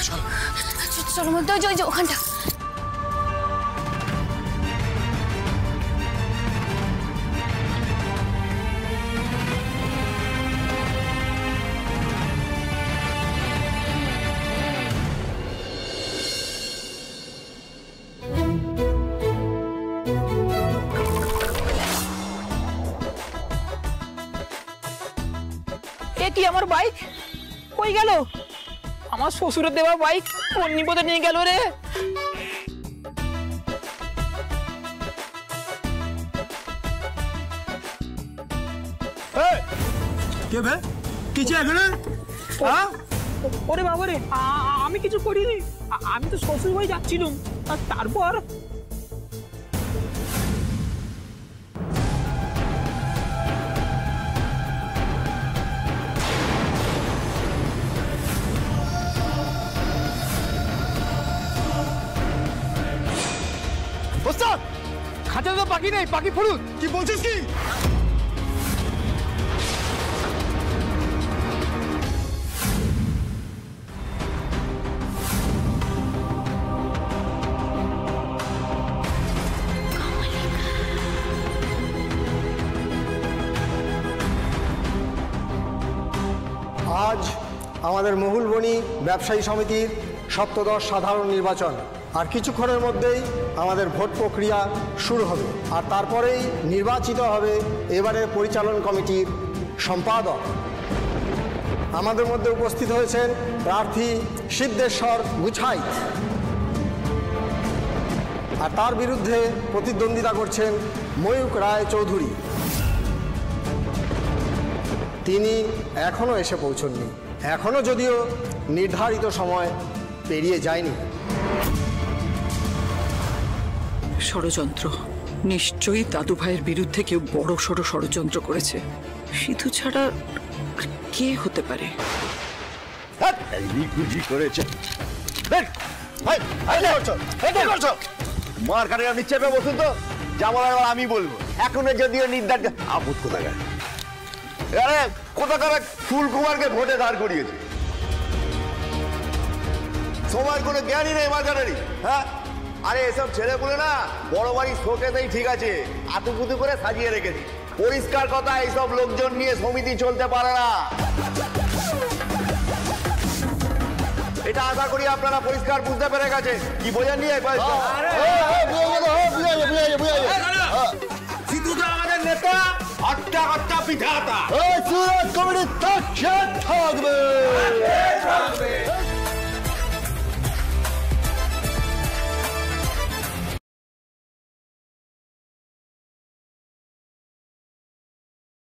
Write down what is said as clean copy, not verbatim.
চল চলো মধ্যে ওই যে ওখানটা। কি আমার বাইক কই গেল? আমার শ্বশুরের দেওয়া বাইক কোন বিপদে নিয়ে গেল রে? কে বে কি চাই এখানে? ওরে বাবা রে, আমি কিছু করিনি। আমি তো শ্বশুর বাড়ি যাচ্ছিলাম, আর তারপর খাঁচাতে তো পাখি নেই, পাখি ফুরুত। কি বলছিস কি? আজ আমাদের মহুলবনী ব্যবসায়ী সমিতির সপ্তদশ সাধারণ নির্বাচন, আর কিছুক্ষণের মধ্যেই আমাদের ভোট প্রক্রিয়া শুরু হবে, আর তারপরেই নির্বাচিত হবে এবারের পরিচালন কমিটির সম্পাদক। আমাদের মধ্যে উপস্থিত হয়েছেন প্রার্থী সিদ্ধেশ্বর গুছাই, আর তার বিরুদ্ধে প্রতিদ্বন্দ্বিতা করছেন ময়ূক রায় চৌধুরী। তিনি এখনও এসে পৌঁছননি, এখনও যদিও নির্ধারিত সময় পেরিয়ে যায়নি। ষড়যন্ত্র, নিশ্চয়ই দাদু ভাইয়ের বিরুদ্ধে কেউ বড় সড় ষড়যন্ত্র করেছে। সিধু ছাড়া আর কে হতে পারে? মার কাটে আপনি চেপে বসুন তো, যা বলার আমি বলবো। এখনো যদিও নির্দার আপদ কোথাকার, আরে কোথাকার ফুলকুমারকে ভোটে দাঁড় করিয়েছে। সবার কোনো জ্ঞানই নেই মার্কাটারি। হ্যাঁ, আরে এসব ছেলেগুলো না বড় বাড়ি শোকেতেই ঠিক আছে, আতুপুতু করে সাজিয়ে রেখেছে। পরিষ্কার কথা, এইসব লোকজন নিয়ে সমিতি চলতে পারে না। এটা আশা করি আপনারা পরিষ্কার বুঝতে পেরে গেছে। কি বোঝেন নিয়ে সিধুটা আমাদের নেতা, হট্টা হট্টা পিঠাটা। কমিটি থাকবে।